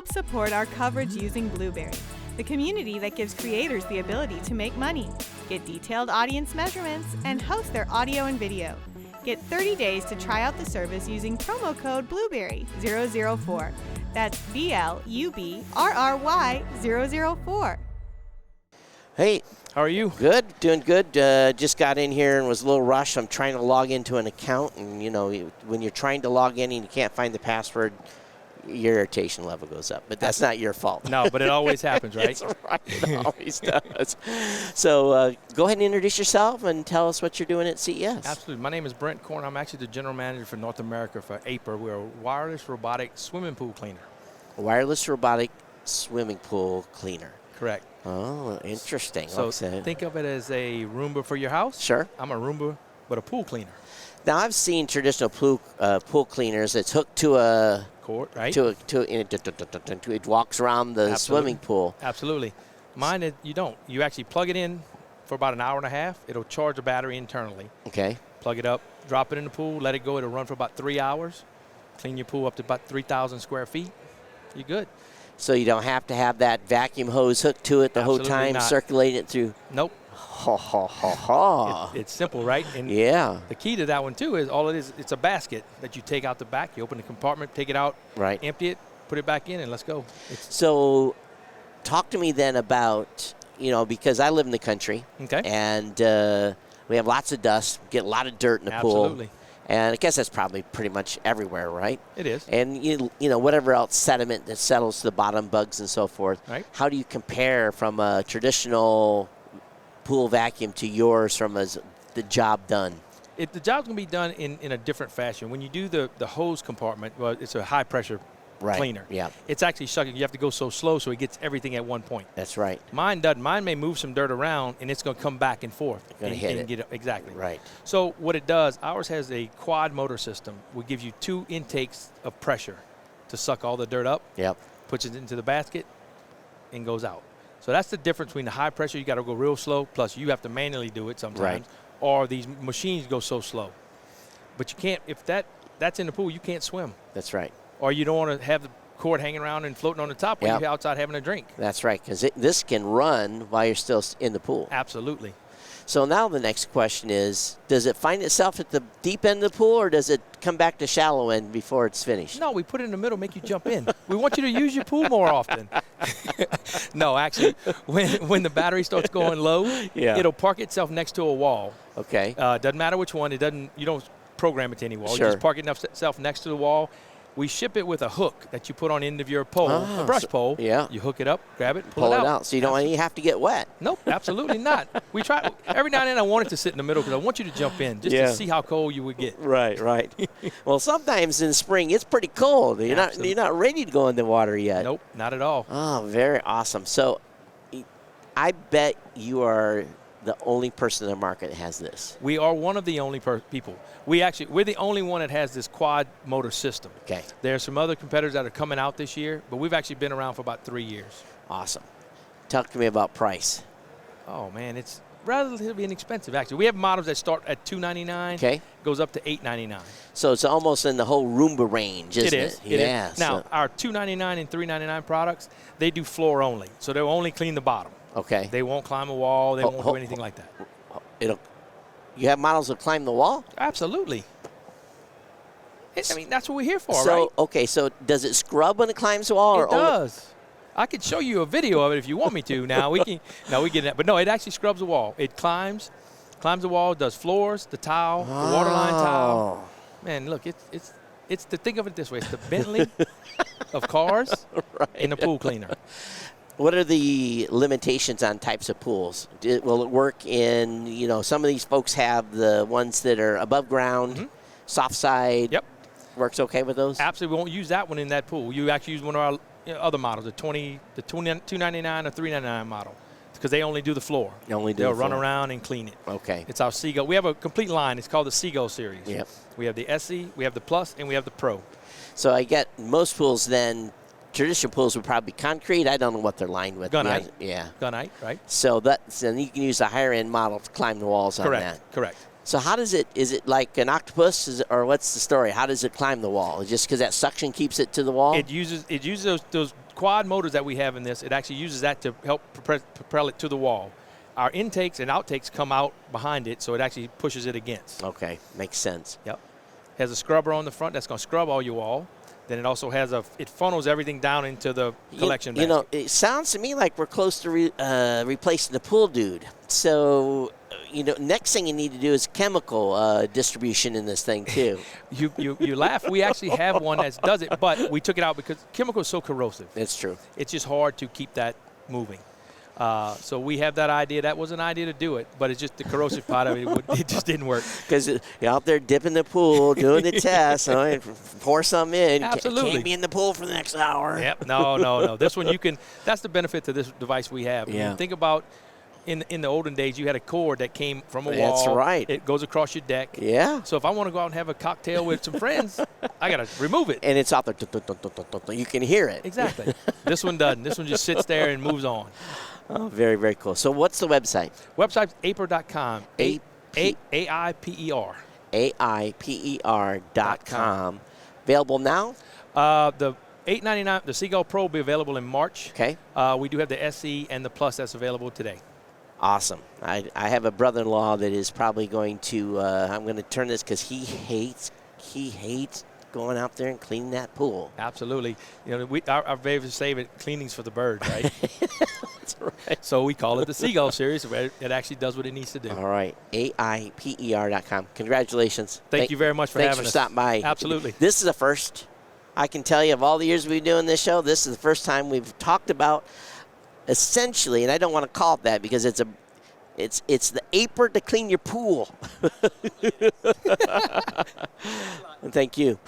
Help support our coverage using Blueberry, the community that gives creators the ability to make money, get detailed audience measurements, and host their audio and video. Get 30 days to try out the service using promo code Blueberry004. That's BLUBRRY004. Hey. How are you? Good, doing good. Just got in here and was a little rushed. I'm trying to log into an account, and you know, when you're trying to log in and you can't find the password, your irritation level goes up. But that's not your fault. No, but it always happens, right? It's right. It always does. So go ahead and introduce yourself and tell us what you're doing at CES. Absolutely. My name is Brent Korner. I'm actually the general manager for North America for Aiper. We're a wireless robotic swimming pool cleaner. Wireless robotic swimming pool cleaner. Correct. Oh, interesting. So think of it as a Roomba for your house. Sure. I'm a Roomba, but a pool cleaner. Now I've seen traditional pool cleaners that's hooked to a cord, right? It walks around the swimming pool. Absolutely. Mine, you don't. You actually plug it in for about an hour and a half. It'll charge the battery internally. Okay. Plug it up, drop it in the pool, let it go. It'll run for about 3 hours. Clean your pool up to about 3,000 square feet. You're good. So you don't have to have that vacuum hose hooked to it the whole time, circulating it through. Nope. Ha, ha, ha, ha. It's simple, right? And yeah. The key to that one, too, is all it is, it's a basket that you take out the back. You open the compartment, take it out, empty it, put it back in, and let's go. So talk to me then about, you know, because I live in the country. Okay. And we have lots of dust, get a lot of dirt in the pool. Absolutely. And I guess that's probably pretty much everywhere, right? It is. And, you know, whatever else sediment that settles to the bottom, bugs and so forth. Right. How do you compare from a traditional pool vacuum to yours from the job done? The job's going to be done in a different fashion. When you do the hose compartment, well, it's a high-pressure cleaner. Yeah. It's actually sucking. You have to go so slow so it gets everything at one point. That's right. Mine doesn't. Mine may move some dirt around, and it's going to come back and forth. Going to hit it. Get it. Exactly. Right. So what it does, ours has a quad motor system. We give you 2 intakes of pressure to suck all the dirt up. Yep. Puts it into the basket and goes out. So that's the difference between the high pressure, you got to go real slow, plus you have to manually do it sometimes, or these machines go so slow. But you can't, if that's in the pool, you can't swim. That's right. Or you don't want to have the cord hanging around and floating on the top when you're outside having a drink. That's right, because this can run while you're still in the pool. Absolutely. So now the next question is, does it find itself at the deep end of the pool, or does it come back to shallow end before it's finished? No, we put it in the middle, make you jump in. We want you to use your pool more often. No, actually, when the battery starts going low, it'll park itself next to a wall. Okay. Doesn't matter which one. You don't program it to any wall. Sure. You just park it itself next to the wall. We ship it with a hook that you put on the end of your pole, a brush pole. Yeah. You hook it up, grab it, pull it out. So you don't even have to get wet. Nope, absolutely not. We try every now and then. I want it to sit in the middle because I want you to jump in just to see how cold you would get. Right. Well, sometimes in spring it's pretty cold. You're not ready to go in the water yet. Nope, not at all. Oh, very awesome. So I bet you are the only person in the market that has this. We are one of the only people. We're the only one that has this quad motor system. Okay. There are some other competitors that are coming out this year, but we've actually been around for about 3 years. Awesome. Talk to me about price. Oh man, it's relatively inexpensive actually. We have models that start at $299. Okay. Goes up to $899. So it's almost in the whole Roomba range, isn't it? It is. Now our $299 and $399 products, they do floor only, so they'll only clean the bottom. Okay. They won't climb a wall. They won't do anything like that. You have models that climb the wall? Absolutely. I mean, that's what we're here for, right? Okay, so does it scrub when it climbs the wall? It does. I could show you a video of it if you want me to. Now we can. No, we get it. But no, it actually scrubs the wall. It climbs the wall, does floors, the tile, the waterline tile. Man, look, it's the think of it this way. It's the Bentley of cars and the pool cleaner. What are the limitations on types of pools? Will it work in, some of these folks have the ones that are above ground, soft side. Yep. Works okay with those? Absolutely. We won't use that one in that pool. You actually use one of our other models, the $299 or $399 model, because they only do the floor. They'll run around and clean it. Okay. It's our Seagull. We have a complete line. It's called the Seagull series. Yep. We have the SE, we have the Plus, and we have the Pro. So I get most pools then, traditional pools would probably be concrete. I don't know what they're lined with. Gunite. Yeah. Gunite, right. So then you can use a higher end model to climb the walls on that. Correct. So how does it, is it like an octopus, or what's the story? How does it climb the wall? Just because that suction keeps it to the wall? It uses those quad motors that we have in this, it actually uses that to help propel it to the wall. Our intakes and outtakes come out behind it, so it actually pushes it against. Okay, makes sense. Yep. Has a scrubber on the front that's going to scrub all your wall. Then it also has it funnels everything down into the collection basket. You know, it sounds to me like we're close to replacing the pool dude. So, you know, next thing you need to do is chemical distribution in this thing too. You laugh. We actually have one that does it, but we took it out because chemical is so corrosive. It's true. It's just hard to keep that moving. So we have that idea. That was an idea to do it, but it's just the corrosive part of it. It just didn't work. Because you're out there dipping the pool, doing the test, pour some in. Absolutely. Can't be in the pool for the next hour. Yep. No. This one you can. That's the benefit to this device we have. Yeah. Think about in the olden days, you had a cord that came from a wall. That's right. It goes across your deck. Yeah. So if I want to go out and have a cocktail with some friends, I got to remove it. And it's out there. You can hear it. Exactly. This one doesn't. This one just sits there and moves on. Oh, very, very cool. So what's the website? Website's aiper.com. A-I-P-E-R. AIPER.com. Available now? The $899, the Seagull Pro will be available in March. Okay. We do have the SE and the Plus that's available today. Awesome. I have a brother-in-law that is probably going to, I'm going to turn this because he hates going out there and cleaning that pool. Absolutely. You know, our favorite cleanings for the bird, right? That's right. So we call it the Seagull series. It actually does what it needs to do. All right. AIPER.com. Congratulations. Thank you very much for having us. Thanks for stopping by. Absolutely. This is a first. I can tell you, of all the years we've been doing this show, this is the first time we've talked about essentially, and I don't want to call it that because it's the Aiper to clean your pool. And thank you.